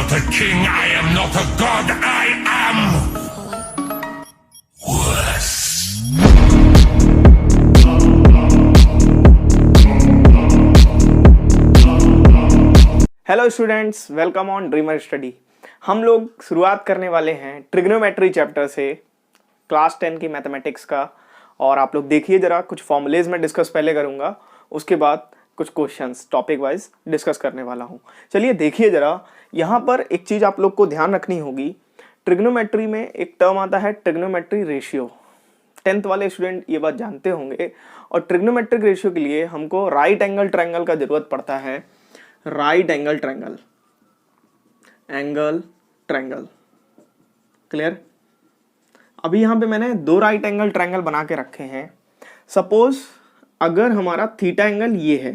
not a king, I am not a god, I am worse. Hello students, welcome on dreamer study. हम लोग शुरुआत करने वाले हैं ट्रिग्नोमेट्री चैप्टर से, क्लास 10 की मैथमेटिक्स का। और आप लोग देखिए जरा, कुछ फॉर्मूलेज में डिस्कस पहले करूंगा, उसके बाद कुछ क्वेश्चंस टॉपिक वाइज डिस्कस करने वाला हूं। चलिए देखिए जरा, यहाँ पर एक चीज आप लोग को ध्यान रखनी होगी। ट्रिग्नोमेट्री में एक टर्म आता है ट्रिग्नोमेट्री रेशियो। 10th वाले स्टूडेंट ये बात जानते होंगे। और ट्रिग्नोमेट्रिक रेशियो के लिए हमको राइट एंगल ट्रायंगल का जरूरत पड़ता है। Right angle triangle, clear. अभी यहां पे मैंने दो राइट एंगल ट्रायंगल बना के रखे हैं। सपोज अगर हमारा थीटा एंगल ये है,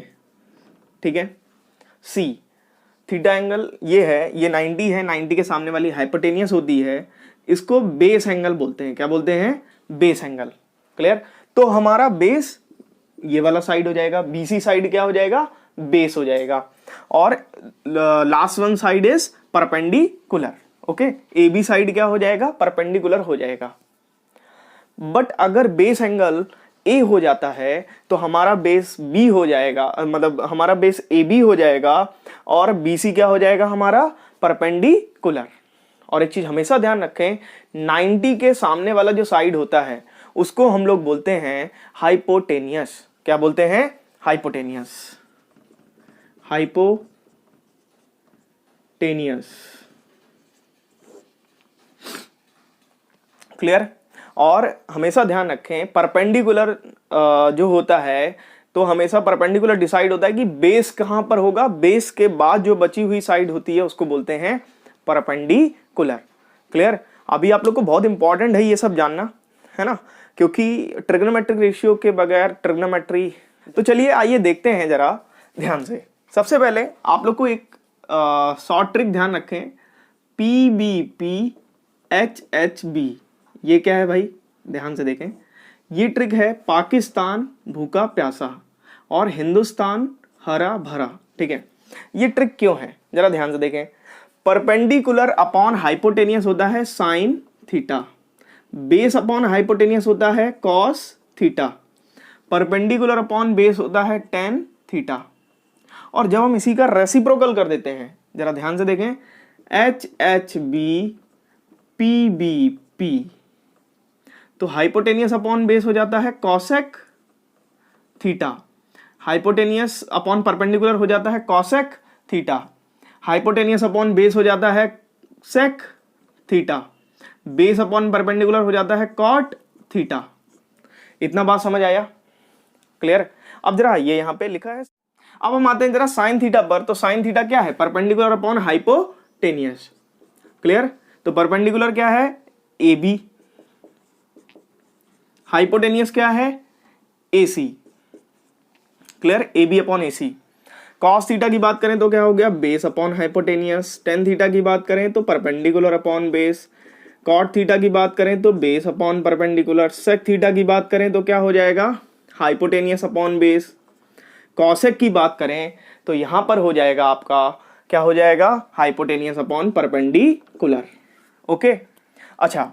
ठीक है, सी थीटा एंगल ये है, ये 90 है, 90 के सामने वाली हाइपोटेनियस होती है, इसको बेस एंगल बोलते हैं। क्या बोलते हैं? Base angle, clear. तो हमारा बेस ये वाला साइड हो जाएगा, बीसी साइड क्या हो जाएगा? बेस हो जाएगा। और last one side is perpendicular, okay. A B side क्या हो जाएगा? परपेंडिकुलर हो जाएगा। बट अगर बेस एंगल ए हो जाता है तो हमारा बेस बी हो जाएगा, मतलब हमारा बेस ए बी हो जाएगा और बीसी क्या हो जाएगा? हमारा परपेंडिकुलर। और एक चीज हमेशा ध्यान रखें, 90 के सामने वाला जो साइड होता है उसको हम लोग बोलते हैं हाइपोटेनियस। क्या बोलते हैं? Hypotenuse, clear. और हमेशा ध्यान रखें, परपेंडिकुलर जो होता है तो हमेशा परपेंडिकुलर डिसाइड होता है कि बेस कहां पर होगा। बेस के बाद जो बची हुई साइड होती है उसको बोलते हैं परपेंडिकुलर, क्लियर। अभी आप लोग को बहुत इंपॉर्टेंट है ये सब जानना, है ना, क्योंकि ट्रिग्नोमेट्रिक रेशियो के बगैर ट्रिग्नोमेट्री। तो चलिए आइए देखते हैं जरा ध्यान से। सबसे पहले आप लोग को एक शॉर्ट ट्रिक ध्यान रखें, PBP HHB। ये क्या है भाई? ध्यान से देखें, ये ट्रिक है पाकिस्तान भूखा प्यासा और हिंदुस्तान हरा भरा, ठीक है। ये ट्रिक क्यों है जरा ध्यान से देखें। परपेंडिकुलर अपॉन हाइपोटेनियस होता है sine theta, base upon hypotenuse होता है cos theta, perpendicular upon base होता है टेन थीटा। और जब हम इसी का रेसिप्रोकल कर देते हैं, जरा ध्यान से देखें, HHB PBP, तो हाइपोटेनियस अपॉन बेस हो जाता है cosec theta, hypotenuse upon perpendicular हो जाता है cosec theta, hypotenuse upon base हो जाता है sec theta, base upon perpendicular हो जाता है कॉट थीटा। इतना बात समझ आया? क्लियर। अब जरा ये यहां पे लिखा है। अब हम आते हैं जरा साइन थीटा पर। तो साइन थीटा क्या है? Perpendicular upon hypotenuse, clear. तो परपेंडिकुलर क्या है? ए बी, हाइपोटेनियस क्या है? AC, clear. A B upon AC। Cos theta की बात करें तो क्या हो गया? Base upon hypotenuse. Tan theta की बात करें तो perpendicular upon base. Cot theta की बात करें तो base upon perpendicular. Sec theta की बात करें तो क्या हो जाएगा? Hypotenuse upon base. कॉसेक की बात करें तो यहां पर हो जाएगा आपका, क्या हो जाएगा? Hypotenuse upon perpendicular, okay. अच्छा,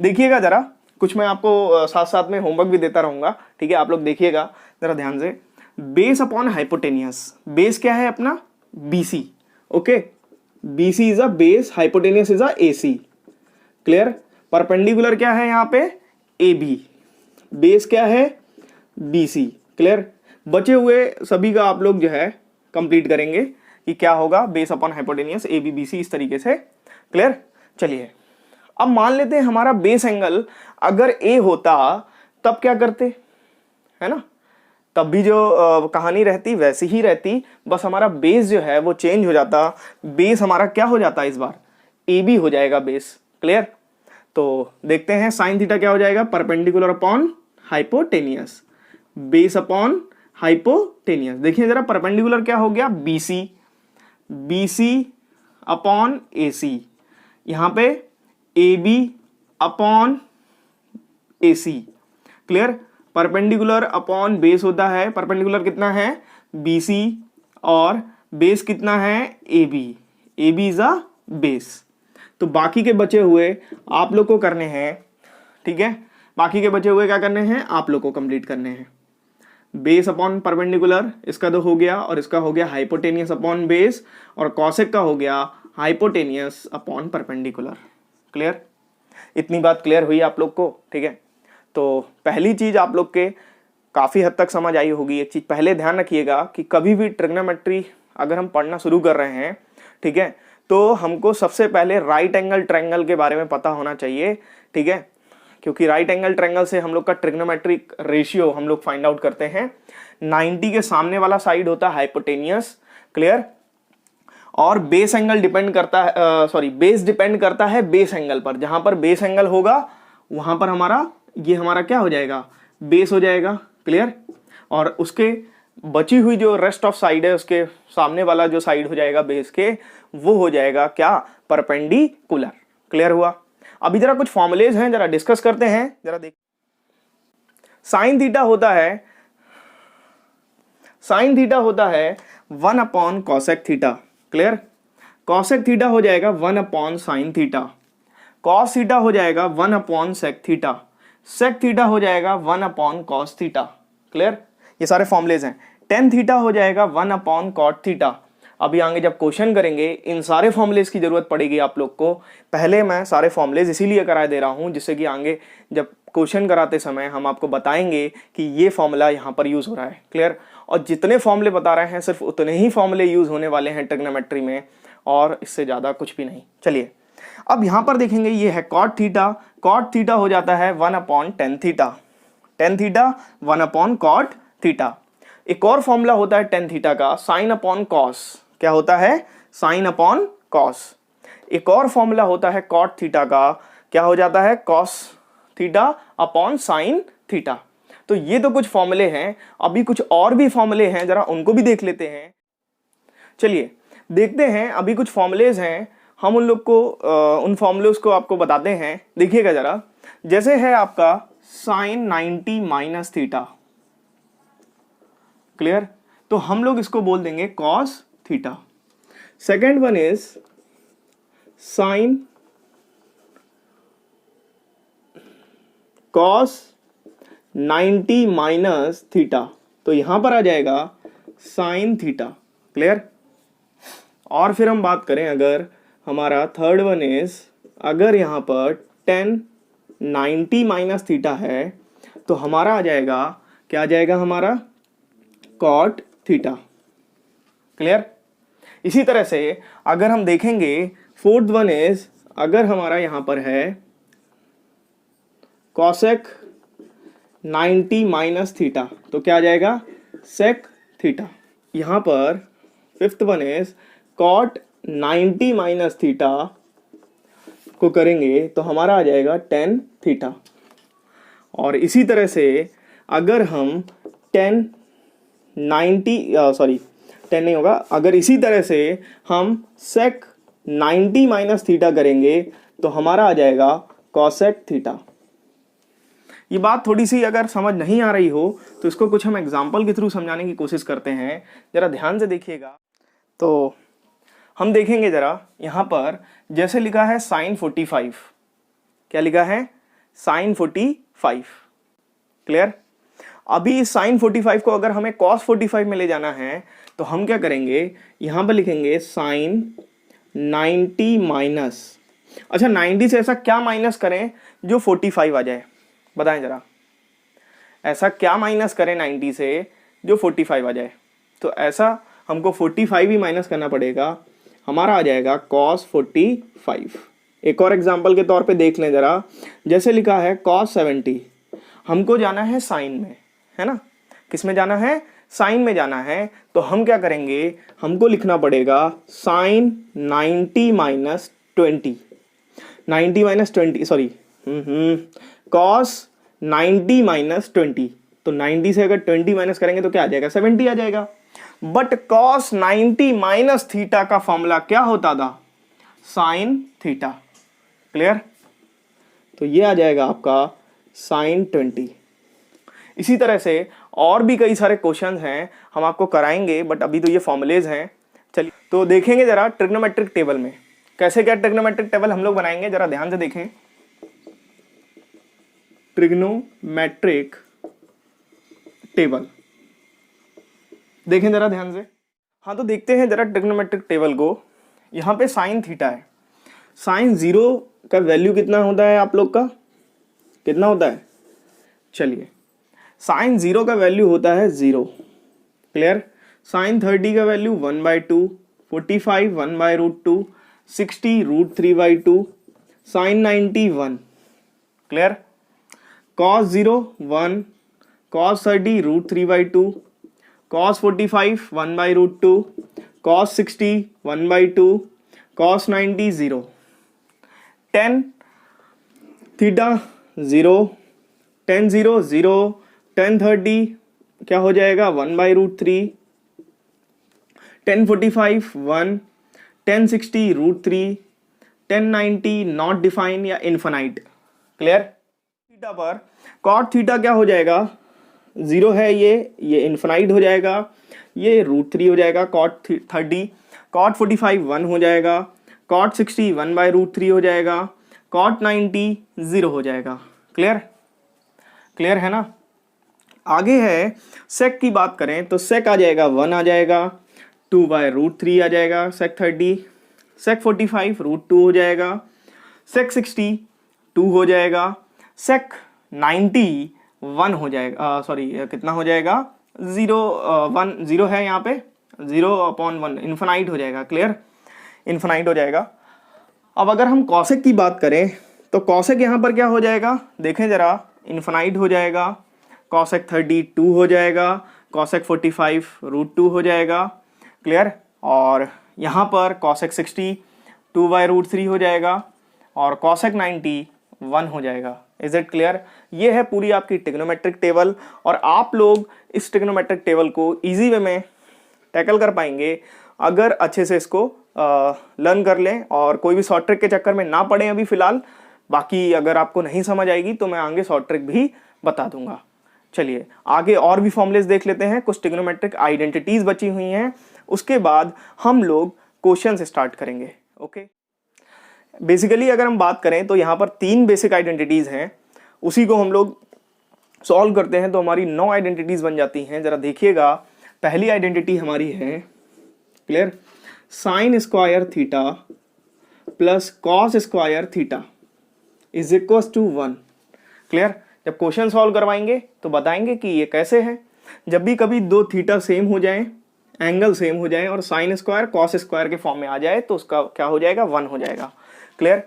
देखिएगा जरा, कुछ मैं आपको साथ साथ में होमवर्क भी देता रहूंगा, ठीक है। आप लोग देखिएगा जरा ध्यान से। बेस अपॉन हाइपोटेनियस, बेस क्या है अपना? BC, okay. BC is a base, hypotenuse is a AC, clear. Perpendicular क्या है यहाँ पे? AB, बेस क्या है? BC, clear. बचे हुए सभी का आप लोग जो है कंप्लीट करेंगे कि क्या होगा, base upon hypotenuse AB BC, इस तरीके से, क्लियर। चलिए अब मान लेते हैं हमारा बेस एंगल अगर A होता तब क्या करते, है ना। तब भी जो कहानी रहती वैसी ही रहती, बस हमारा बेस जो है वो चेंज हो जाता। बेस हमारा क्या हो जाता? इस बार AB हो जाएगा बेस, क्लियर। तो देखते हैं साइन थीटा क्या हो जाएगा? Perpendicular upon hypotenuse, base upon hypotenuse. देखिए जरा, परपेंडिकुलर क्या हो गया? BC अपॉन AC, यहां पे AB upon AC, clear. Perpendicular upon base होता है, परपेंडिकुलर कितना है? BC और बेस कितना है? AB, A B is a base. तो बाकी के बचे हुए आप लोग को करने हैं, ठीक है, बाकी के बचे हुए क्या करने हैं, आप लोग को कंप्लीट करने हैं। बेस अपॉन परपेंडिकुलर इसका तो हो गया, और इसका हो गया हाइपोटेनियस अपॉन बेस, और कॉसेक का हो गया हाइपोटेनियस अपॉन परपेंडिकुलर। क्लियर? इतनी बात क्लियर हुई आप लोग को? ठीक है, तो पहली चीज आप लोग के काफी हद तक समझ आई होगी। एक चीज पहले ध्यान रखिएगा कि कभी भी ट्रिग्नोमेट्री अगर हम पढ़ना शुरू कर रहे हैं, ठीक है, तो हमको सबसे पहले राइट एंगल ट्रायंगल के बारे में पता होना चाहिए। ठीक है, क्योंकि राइट एंगल ट्रायंगल से हम लोग का ट्रिग्नोमेट्रिक रेशियो हम लोग फाइंड आउट करते हैं। 90 के सामने वाला साइड होता है हाइपोटेनियस। क्लियर? और बेस एंगल डिपेंड करता है, बेस डिपेंड करता है बेस एंगल पर। जहां पर बेस एंगल होगा वहां पर हमारा क्या हो जाएगा, बेस हो जाएगा। क्लियर? और उसके बची हुई जो रेस्ट ऑफ साइड है, उसके सामने वाला जो साइड हो जाएगा बेस के, वो हो जाएगा क्या, परपेंडिकुलर। क्लियर हुआ? अभी जरा कुछ फॉर्मुलेज हैं, जरा डिस्कस करते हैं। जरा देख, साइन थीटा होता है 1 upon cosec theta. Clear? Cosec theta हो जाएगा 1 upon sine theta, cos theta हो जाएगा 1 upon sec theta, sec theta हो जाएगा 1 अपॉन कॉस थीटा। क्लियर? ये सारे फॉर्मुलेज हैं। टेन थीटा हो जाएगा 1 अपॉन कॉट थीटा। अभी आगे जब क्वेश्चन करेंगे इन सारे फॉर्मुलेज की जरूरत पड़ेगी आप लोग को। पहले मैं सारे फॉर्मुलेज इसीलिए करा दे रहा हूं जिससे कि आगे जब क्वेश्चन कराते समय हम आपको बताएंगे कि ये फॉर्मूला यहाँ पर यूज हो रहा है। क्लियर? और जितने फॉर्मुले बता रहे हैं सिर्फ उतने ही फॉर्मुले यूज होने वाले हैं ट्रिग्नोमेट्री में, और इससे ज्यादा कुछ भी नहीं। चलिए अब यहां पर देखेंगे, ये है कॉट थीटा। कॉट थीटा हो जाता है 1 upon tan theta, tan theta 1 upon cot theta. एक और फॉर्मूला होता है टेन थीटा का, साइन अपॉन कॉस। क्या होता है? Sine upon cos. एक और फॉर्मूला होता है कॉट थीटा का, क्या हो जाता है, cos theta upon sine theta. तो ये तो कुछ फॉर्मूले हैं, अभी कुछ और भी फॉर्मूले हैं, जरा उनको भी देख लेते हैं। चलिए देखते हैं, अभी कुछ फॉर्मुलेज हैं, हम उन लोग को उन फॉर्मुलेज को आपको बताते हैं। देखिएगा जरा, जैसे है आपका साइन 90 माइनस थीटा। क्लियर? तो हम लोग इसको बोल देंगे cos theta. Second one is sine cos 90 minus theta, तो यहां पर आ जाएगा साइन थीटा। क्लियर? और फिर हम बात करें, अगर हमारा थर्ड वन इज, अगर यहां पर 10 90 माइनस थीटा है तो हमारा आ जाएगा, क्या आ जाएगा हमारा, कॉट थीटा। क्लियर? इसी तरह से अगर हम देखेंगे फोर्थ वन इज, अगर हमारा यहां पर है कॉसेक 90 माइनस थीटा तो क्या आ जाएगा, सेक थीटा। यहां पर fifth one is cot 90 minus theta को करेंगे तो हमारा आ जाएगा टेन थीटा। और इसी तरह से अगर हम 10 नहीं होगा, अगर इसी तरह से हम सेक 90 माइनस थीटा करेंगे तो हमारा आ जाएगा कॉसेक थीटा। ये बात थोड़ी सी अगर समझ नहीं आ रही हो तो इसको कुछ हम एग्जाम्पल के थ्रू समझाने की कोशिश करते हैं। जरा ध्यान से देखिएगा, तो हम देखेंगे जरा यहां पर, जैसे लिखा है साइन 45, क्या लिखा है, साइन 45। क्लियर? अभी इस साइन 45 को अगर हमें कॉस 45 में ले जाना है तो हम क्या करेंगे, यहां पर लिखेंगे साइन 90 माइनस, अच्छा 90 से ऐसा क्या माइनस करें जो 45 आ जाए, बताएं जरा, ऐसा क्या माइनस करें 90 से जो 45 आ जाए। तो ऐसा हमको 45 ही माइनस करना पड़ेगा, हमारा आ जाएगा cos 45। एक और एग्जांपल के तौर पे देख लें जरा, जैसे लिखा है cos 70, हमको जाना है साइन में, है ना, किस में जाना है, साइन में जाना है। तो हम क्या करेंगे, हमको लिखना पड़ेगा sine 90 minus 20, 90 minus 20 sorry cos 90 minus 20। तो 90 से अगर 20 माइनस करेंगे तो क्या आ जाएगा, 70 आ जाएगा। बट cos 90 माइनस थीटा का फॉर्मूला क्या होता था, साइन थीटा। क्लियर? तो ये आ जाएगा आपका साइन 20। इसी तरह से और भी कई सारे क्वेश्चंस हैं, हम आपको कराएंगे, बट अभी तो ये फॉर्मुलेज हैं, चलिए तो देखेंगे जरा ट्रिग्नोमेट्रिक टेबल में कैसे क्या ट्रिग्नोमेट्रिक टेबल हम लोग बनाएंगे, जरा ध्यान से देखें। ट्रिग्नोमेट्रिक टेबल देखें जरा ध्यान से। हाँ तो देखते हैं जरा ट्रिग्नोमेट्रिक टेबल को। यहाँ पे साइन थीटा है, साइन 0 का वैल्यू कितना होता है आप लोग का, कितना होता है? चलिए साइन 0 का वैल्यू होता है 0, क्लियर। साइन 30 का value 1/2, 45 1/√2, 60 √3/2, sign 90 1, clear. cos 0 1, cos 30 √3/2, cos 45 1/√2, cos 60 1/2, cos 90 0, tan theta 0, tan 0 0, tan 30 क्या हो जाएगा 1/√3, tan 45 1, tan 60 √3, tan 90 not define या इनफाइनाइट, क्लियर। थीटा पर cot थीटा क्या हो जाएगा, 0 है ये इनफाइनाइट हो जाएगा, ये √3 हो जाएगा, cot 30, cot 45 1 हो जाएगा, cot 60 1/√3 हो जाएगा, cot 90 0 हो जाएगा, क्लियर। क्लियर है ना। आगे है सेक की बात करें तो सेक आ जाएगा 1 आ जाएगा, 2/√3 आ जाएगा सेक 30, सेक 45 √2 हो जाएगा, सेक 60 2 हो जाएगा, सेक 90 1 हो जाएगा, सॉरी कितना हो जाएगा 0 है यहाँ पे 0/1 इन्फिनाइट हो जाएगा, क्लियर, इन्फिनाइट हो जाएगा। अब अगर हम कॉसेक की बात करें तो कॉसेक यहाँ पर क्या हो जाएगा, देखें जरा, इन्फिनाइट हो जाएगा, कॉसेक 30 2 हो जाएगा, कॉसेक 45 √2 हो जाएगा, क्लियर। और यहाँ पर कॉसेक 60 2/√3 हो जाएगा और कॉसेक 90 1 हो जाएगा। Is it clear. ये है पूरी आपकी ट्रिग्नोमेट्रिक टेबल और आप लोग इस ट्रिग्नोमेट्रिक टेबल को इजी वे में टैकल कर पाएंगे अगर अच्छे से इसको लर्न कर लें और कोई भी शॉर्ट ट्रिक के चक्कर में ना पड़े अभी फिलहाल। बाकी अगर आपको नहीं समझ आएगी तो मैं आगे शॉर्ट ट्रिक भी बता दूंगा। चलिए आगे और भी फॉर्मूलेस देख लेते हैं, कुछ ट्रिग्नोमेट्रिक आइडेंटिटीज बची हुई हैं, उसके बाद हम लोग क्वेश्चन स्टार्ट करेंगे। ओके, बेसिकली अगर हम बात करें तो यहाँ पर 3 बेसिक आइडेंटिटीज हैं, उसी को हम लोग सॉल्व करते हैं तो हमारी 9 आइडेंटिटीज बन जाती हैं। जरा देखिएगा, पहली आइडेंटिटी हमारी है, clear, sine square theta plus cos square theta is equal to 1, clear. जब क्वेश्चन सॉल्व करवाएंगे तो बताएंगे कि ये कैसे है। जब भी कभी दो थीटा सेम हो जाए, एंगल सेम हो जाए और साइन स्क्वायर कॉस स्क्वायर के फॉर्म में आ जाए तो उसका क्या हो जाएगा 1 हो जाएगा, क्लियर।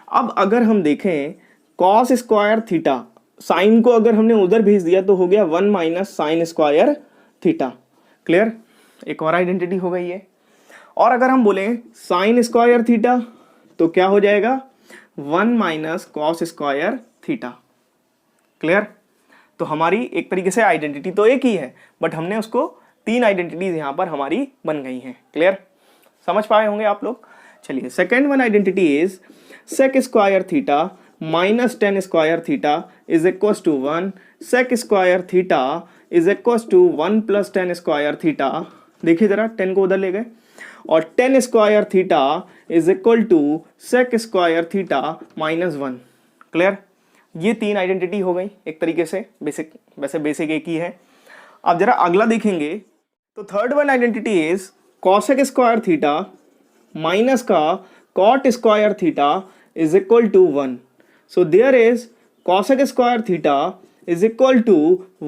अब अगर हम देखें कॉस स्क्वायर थीटा, साइन को अगर हमने उधर भेज दिया तो हो गया 1 minus sign square theta, clear. एक और आइडेंटिटी हो गई है। और अगर हम बोलें साइन स्क्वायर थीटा तो क्या हो जाएगा 1 minus cos square theta, clear. तो हमारी एक तरीके से आइडेंटिटी तो एक ही है बट हमने उसको 3 आइडेंटिटीज यहां पर हमारी बन गई हैं, क्लियर, समझ पाए होंगे आप लोग। चलिए second one identity is sec square theta minus tan square theta is equal to 1, sec square theta is equal to 1 plus tan square theta, देखिए जरा 10 को उधर ले गए, और tan square theta is equal to sec square theta minus 1, clear. ये 3 identity हो गई एक तरीके से, बेसिक, वैसे बेसिक एक ही है। अब जरा अगला देखेंगे तो third one identity is cosec square theta minus का cot square theta is equal to 1, so there is cosec square theta is equal to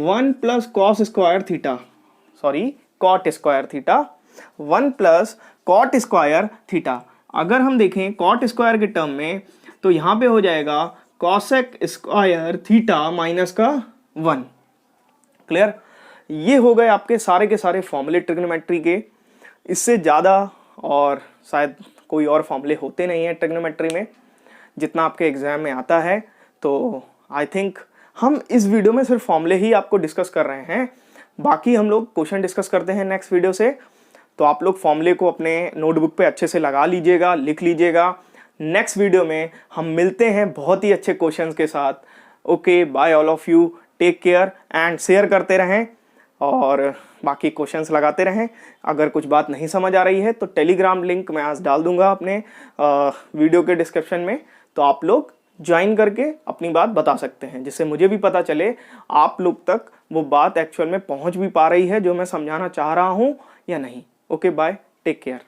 1 plus cos square theta, sorry cot square theta, 1 plus cot square theta. अगर हम देखें cot square के term में तो यहां पे हो जाएगा कॉसेक स्क्वायर थीटा माइनस का 1, क्लियर। ये हो गए आपके सारे के सारे फॉर्मूले ट्रिग्नोमेट्री के। इससे ज़्यादा और शायद कोई और फॉर्मूले होते नहीं हैं ट्रिग्नोमेट्री में जितना आपके एग्जाम में आता है। तो आई थिंक हम इस वीडियो में सिर्फ फॉर्मूले ही आपको डिस्कस कर रहे हैं, बाकी हम लोग क्वेश्चन डिस्कस करते हैं नेक्स्ट वीडियो से। तो आप लोग फॉर्मूले को अपने नोटबुक पे अच्छे से लगा लीजिएगा, लिख लीजिएगा। नेक्स्ट वीडियो में हम मिलते हैं बहुत ही अच्छे क्वेश्चंस के साथ। Okay, bye all of you, take care and share करते रहें और बाकी क्वेश्चंस लगाते रहें। अगर कुछ बात नहीं समझ आ रही है तो टेलीग्राम लिंक मैं आज डाल दूंगा अपने वीडियो के डिस्क्रिप्शन में, तो आप लोग ज्वाइन करके अपनी बात बता सकते हैं, जिससे मुझे भी पता चले आप लोग तक वो बात एक्चुअल में पहुंच भी पा रही है जो मैं समझाना चाह रहा हूं या नहीं। Okay bye, take care.